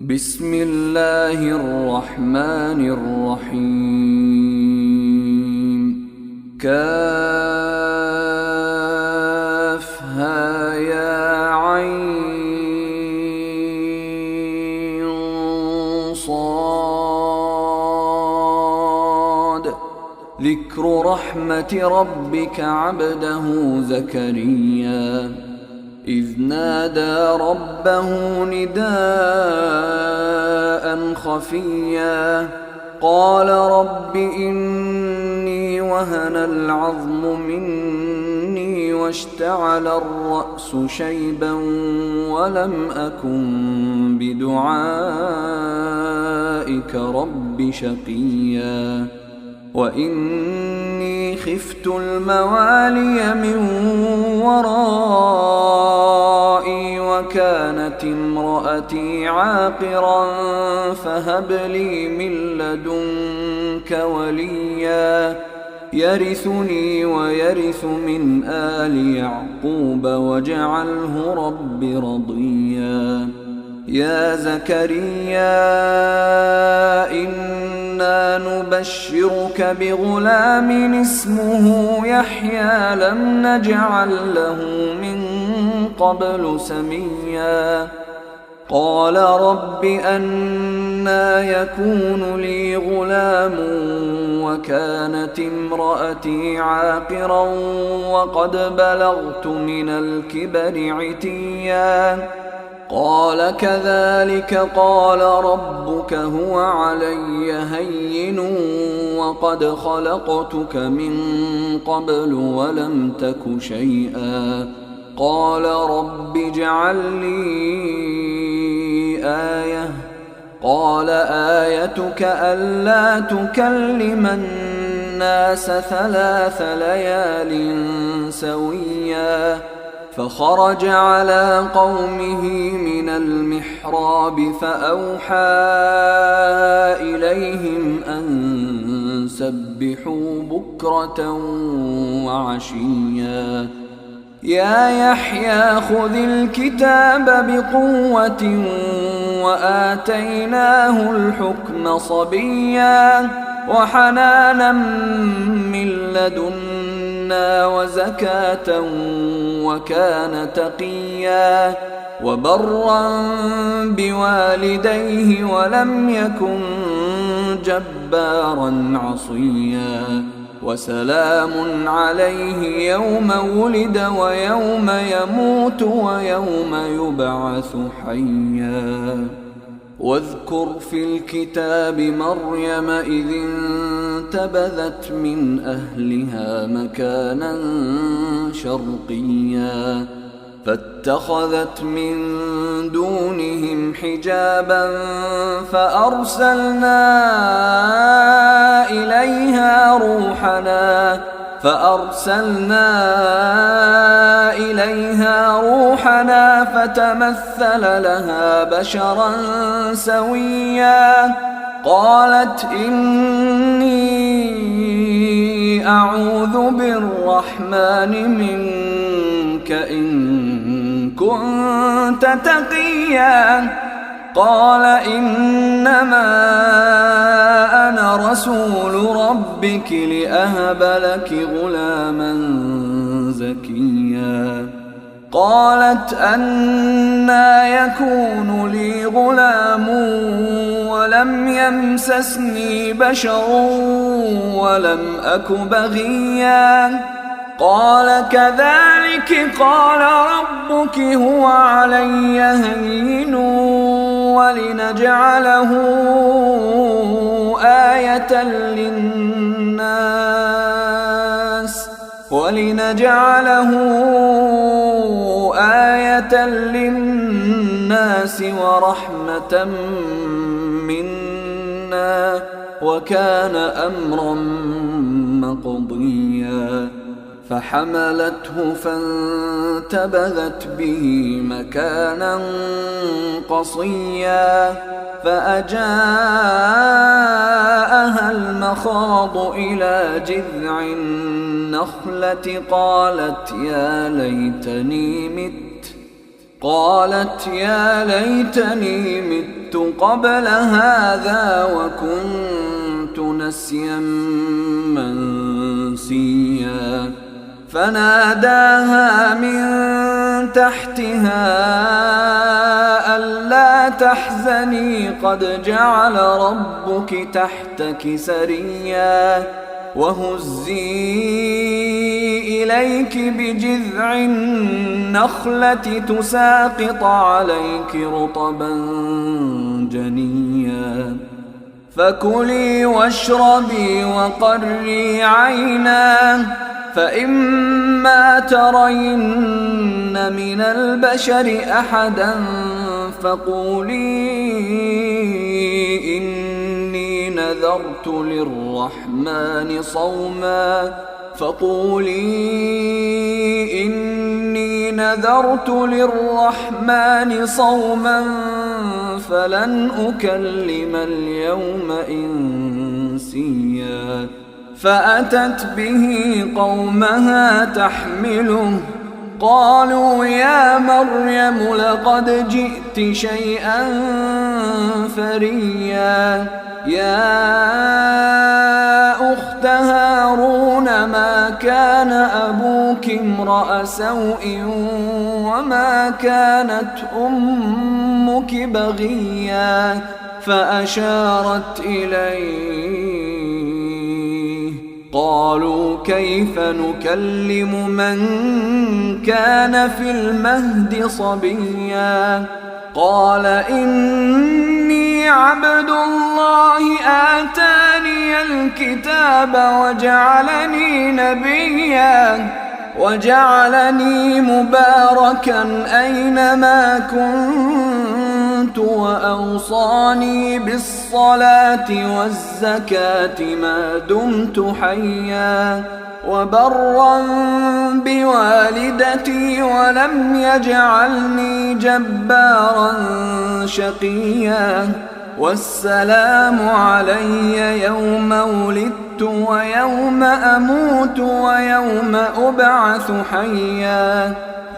بسم الله الرحمن الرحيم كافها يا عين صاد ذكر رحمة ربك عبده زكريا إذ نادى ربه نداء خفيا قال رب إني وهن العظم مني واشتعل الرأس شيبا ولم أكن بدعائك رب شقيا وإني خفت الموالي من ورائي وكانت امرأتي عاقرا فهب لي من لدنك وليا يرثني ويرث من آل يعقوب واجعله رب رضيا يا زكريا إنا نبشرك بغلام اسمه يحيى لم نجعل له من قبل سميا قال رب أنى يكون لي غلام وكانت امرأتي عاقرا وقد بلغت من الكبر عتيا قال كذلك قال ربك هو علي هين وقد خلقتك من قبل ولم تك شيئا قال رب اجعل لي آية قال آيتك ألا تكلم الناس 3 ليال سويا فخرج على قومه من المحراب فأوحى إليهم أن سبحوا بكرة وعشيا يا يحيى خذ الكتاب بقوة وآتيناه الحكم صبيا وحنانا من لدنا وزكاة وكان تقيا وبرا بوالديه ولم يكن جبارا عصيا وسلام عليه يوم ولد ويوم يموت ويوم يبعث حيا واذكر في الكتاب مريم إذ انتبذت من أهلها مكانا شرقيا فاتخذت من دونهم حجابا فأرسلنا إليها روحنا فتمثل لها بشرا سويا قالت إني أعوذ بالرحمن منك إن كنت تقيا قال إنما أنا رسول ربك لأهب لك غلاما زكيا قالت أنى يكون لي غلام ولم يمسسني بشر ولم أك بغيا قال كذلك قال ربك هو علي هين ولنجعله آية للناس ورحمة منا وكان أمرا مقضيا فحملته فانتبذت به مكانا قصيا فأجاءها المخاض إلى جذع النخلة قالت يا ليتني مت مت قبل هذا وكنت نسيا منسيا فناداها من تحتها ألا تحزني قد جعل ربك تحتك سريا وهزي إليك بجذع النخلة تساقط عليك رطبا جنيا فكلي واشربي وقري عينا فإما ترين من البشر أحدا فقولي إني نذرت للرحمن صوما فلن أكلم اليوم إنسيا فأتت به قومها تحمله قالوا يا مريم لقد جئت شيئا فريا يا أخت هارون ما كان أبوك امرأ سوء وما كانت أمك بغيا فأشارت إليه قالوا كيف نكلم من كان في المهد صبيا قال إني عبد الله آتاني الكتاب وجعلني نبيا وجعلني مباركا أينما كنت وأوصاني بالصلاة والزكاة ما دمت حيا وبرا بوالدتي ولم يجعلني جبارا شقيا والسلام علي يوم ولدت ويوم أموت ويوم أبعث حيا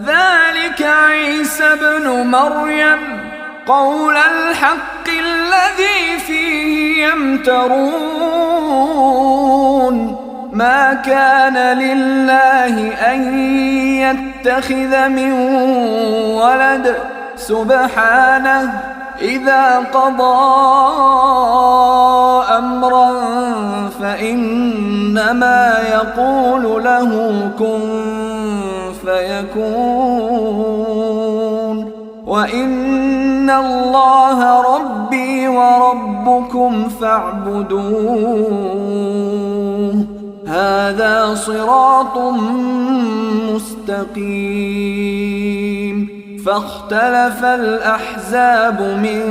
ذلك عيسى ابن مريم قول الحق الذي فيه يمترون ما كان لله أن يتخذ من ولد سبحانه إذا قضى أمرا فإنما يقول له كن فيكون وإن الله ربي وربكم فاعبدوه هذا صراط مستقيم فاختلف الأحزاب من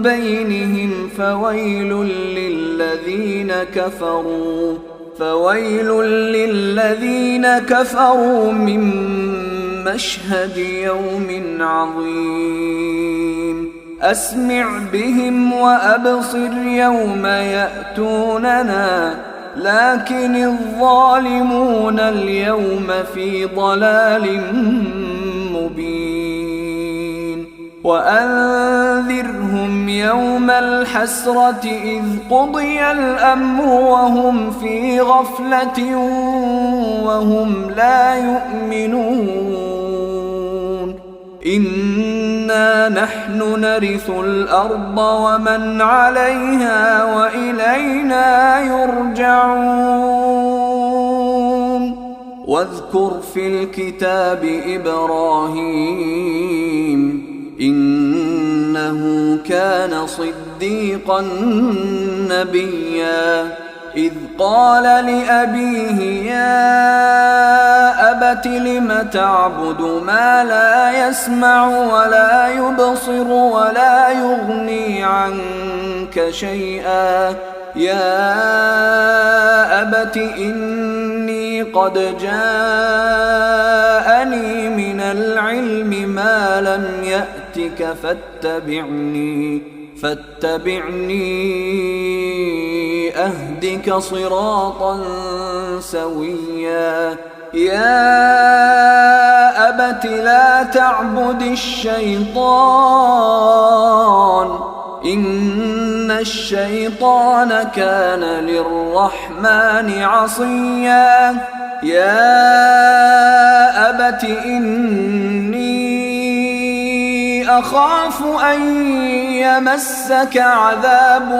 بينهم فويل للذين كفروا من مشهد يوم عظيم أسمع بهم وأبصر يوم يأتوننا لكن الظالمون اليوم في ضلال مبين وأنذرهم يوم الحسرة إذ قضي الأمر وهم في غفلة وهم لا يؤمنون إنا نحن نرث الأرض ومن عليها وإلينا يرجعون واذكر في الكتاب إبراهيم إنه كان صديقا نبيا إذ قال لأبيه يا أبت لم تعبد ما لا يسمع ولا يبصر ولا يغني عنك شيئا يا أبت إني قد جاءني من العلم ما لم يأتك فاتبعني أهدك صراطا سويا يا أبت لا تعبد الشيطان إن الشيطان كان للرحمن عصيا يا أبت إني أخاف أن يمسك عذاب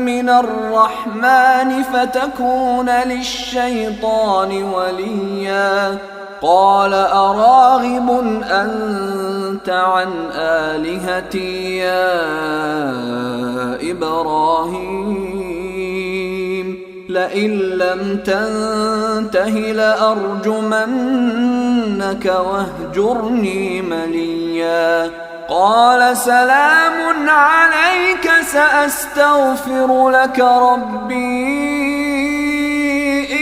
من الرحمن فتكون للشيطان وليا قال أراغب أنت عن آلهتي يا إبراهيم لئن لم تنته لأرجمنك واهجرني مليا قال سلام عليك سأستغفر لك ربي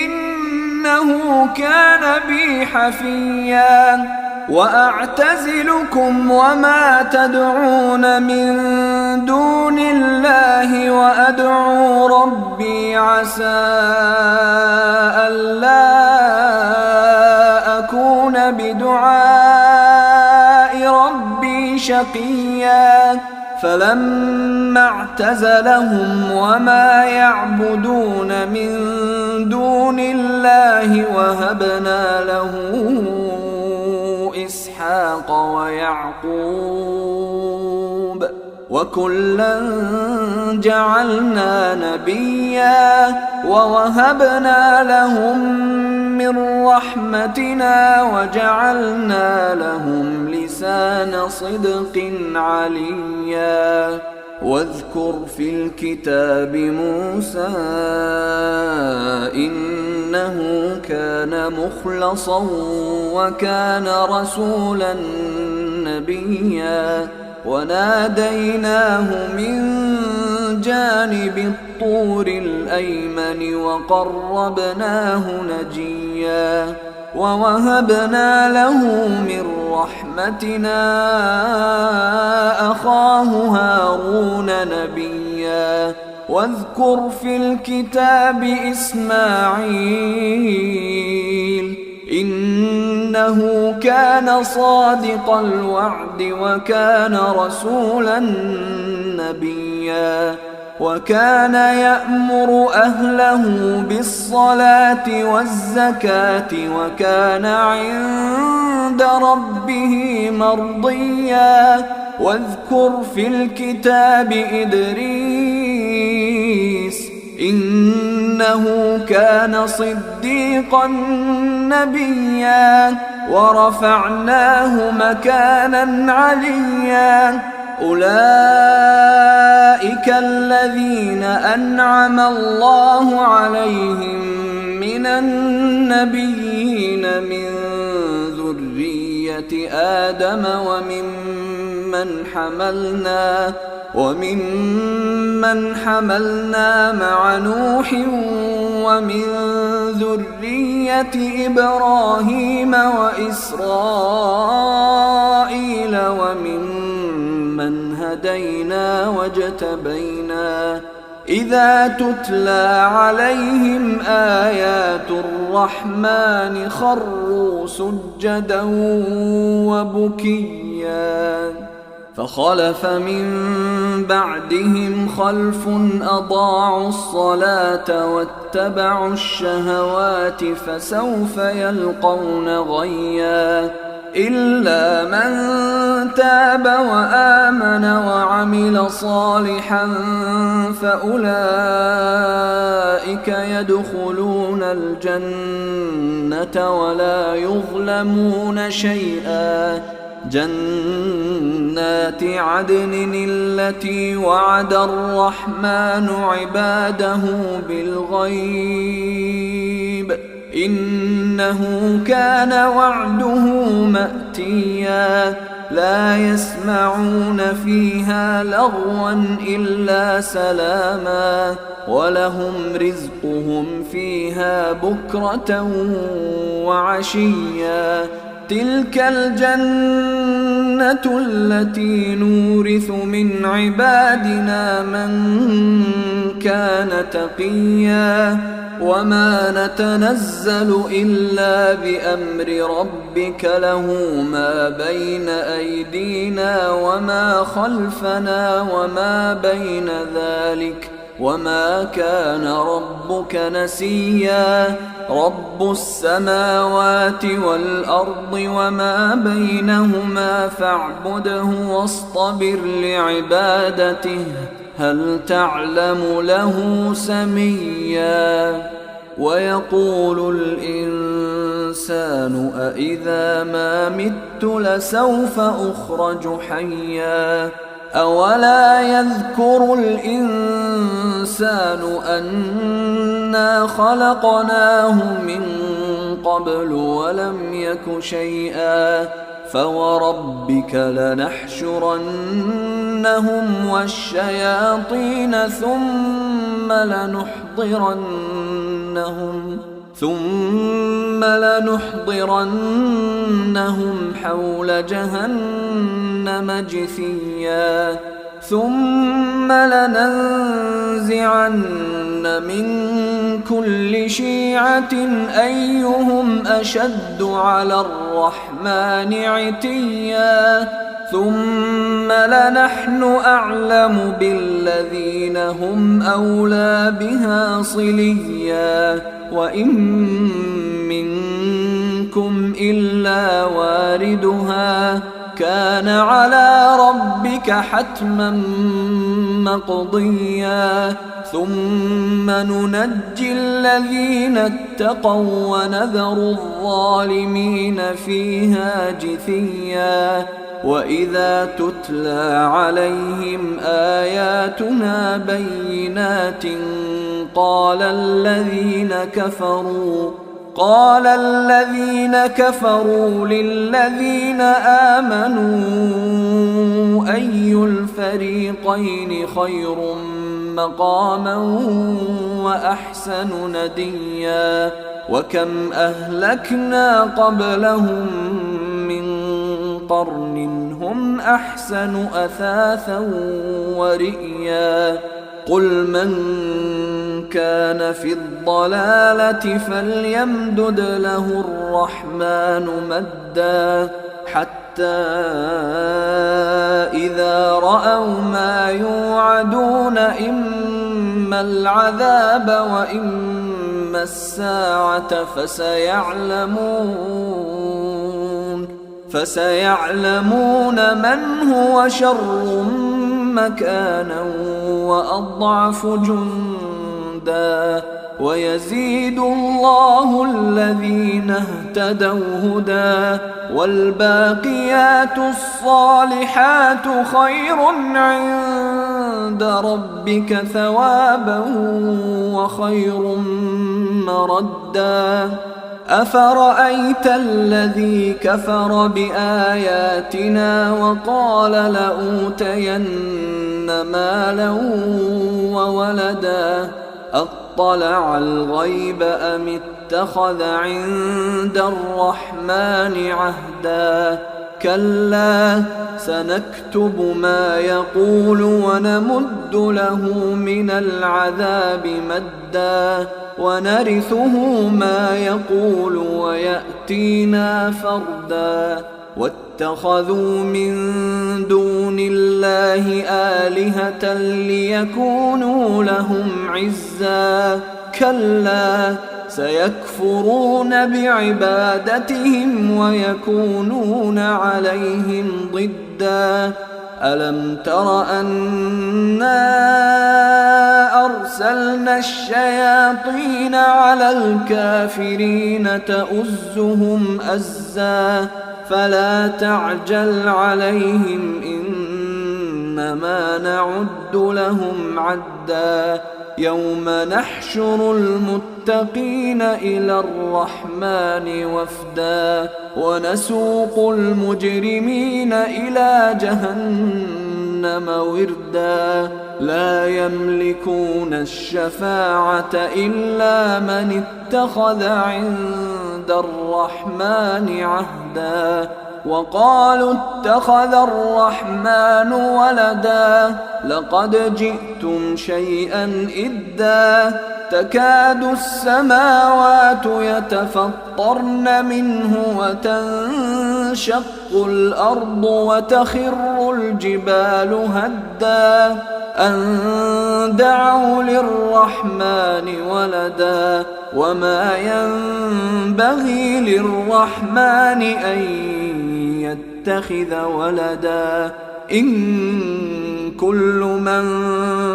إنه كان بي حفيا وأعتزلكم وما تدعون من دون الله وأدعو ربي عسى ألا أكون بدعاء ربي شقيا فلما اعتزلهم وما يعبدون من دون الله وهبنا له إسحاق ويعقوب وكلا جعلنا نبيا ووهبنا لهم من رحمتنا وجعلنا لهم لسان صدق عليا واذكر في الكتاب موسى إنه كان مخلصا وكان رسولا نبيا وناديناه من جانب الطور الأيمن وقربناه نجيا ووهبنا له من رحمتنا أخاه هارون نبيا واذكر في الكتاب إسماعيل إنه كان صادق الوعد وكان رسولا نبيا وكان يأمر أهله بالصلاة والزكاة وكان عند ربه مرضيا واذكر في الكتاب إدريس إنه كان صديقا نبيا ورفعناه مكانا عليا أولئك الذين أنعم الله عليهم من النبيين من ذرية آدم وممن حملنا مع نوح ومن ذرية إبراهيم وإسرائيل وممن هدينا واجتبينا إذا تتلى عليهم آيات الرحمن خروا سجدا وبكيا فخلف من بعدهم خلف أضاعوا الصلاة واتبعوا الشهوات فسوف يلقون غيا إلا من تاب وآمن وعمل صالحا فأولئك يدخلون الجنة ولا يظلمون شيئا جنات عدن التي وعد الرحمن عباده بالغيب إنه كان وعده مأتيا لا يسمعون فيها لغوا إلا سلاما ولهم رزقهم فيها بكرة وعشيا تلك الجنة التي نورث من عبادنا من كان تقيا وما نتنزل إلا بأمر ربك له ما بين أيدينا وما خلفنا وما بين ذلك وما كان ربك نسيا رب السماوات والأرض وما بينهما فاعبده واصطبر لعبادته هل تعلم له سميا ويقول الإنسان أإذا ما مت لسوف أخرج حيا أولا يذكر الإنسان أنا خلقناه من قبل ولم يك شيئا فوربك لنحشرنهم والشياطين ثم لنحضرنهم حول جهنم جثيا ثم لننزعن من كل شيعة أيهم أشد على الرحمن عتيا ثم لنحن أعلم بالذين هم أولى بها صليا وإن منكم إلا واردها كان على ربك حتما مقضيا ثم ننجي الذين اتقوا ونذر الظالمين فيها جثيا وإذا تتلى عليهم آياتنا بينات قال الذين كفروا للذين آمنوا أي الفريقين خير مقاما وأحسن نديا وكم أهلكنا قبلهم من قرن هم أحسن أثاثا ورئيا قل من كان في الضلالة فليمدد له الرحمن مدا حتى إذا رأوا ما يوعدون إما العذاب وإما الساعة فسيعلمون من هو شر مكانا وأضعف جندا ويزيد الله الذين اهتدوا هدى والباقيات الصالحات خير عند ربك ثوابا وخير مردا أفرأيت الذي كفر بآياتنا وقال لأوتين مالا وولدا أطلع الغيب أم اتخذ عند الرحمن عهدا كلا سنكتب ما يقول ونمد له من العذاب مدا ونرثه ما يقول ويأتينا فردا واتخذوا من دون الله آلهة ليكونوا لهم عزا كلا سيكفرون بعبادتهم ويكونون عليهم ضدا ألم تر أنا أرسلنا الشياطين على الكافرين تؤزهم أزا فلا تعجل عليهم إنما نعد لهم عدا يوم نحشر المتقين إلى الرحمن وفدا ونسوق المجرمين إلى جهنم وردا لا يملكون الشفاعة إلا من اتخذ عند الرحمن عهدا وقالوا اتخذ الرحمن ولدا لقد جئتم شيئا إدا تكاد السماوات يتفطرن منه وتنشق الأرض وتخر الجبال هدا أن دعوا للرحمن ولدا وما ينبغي للرحمن أن يتخذ ولدا إن كل من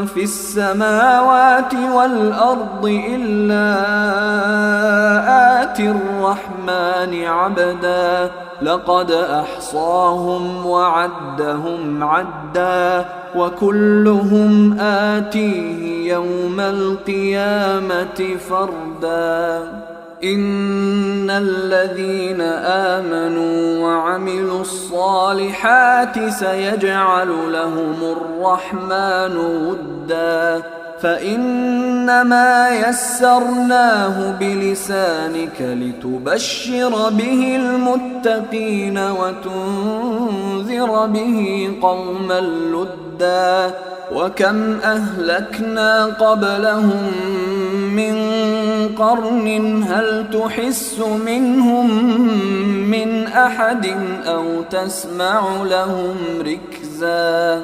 في السماوات والأرض إلا آتي الرحمن عبدا لقد أحصاهم وعدهم عدا وكلهم آتيه يوم القيامة فردا إن الذين آمنوا وعملوا الصالحات سيجعل لهم الرحمن ودا فإنما يسرناه بلسانك لتبشر به المتقين وتنذر به قوما لدا وكم أهلكنا قبلهم من قرن هل تحس منهم من أحد أو تسمع لهم ركزا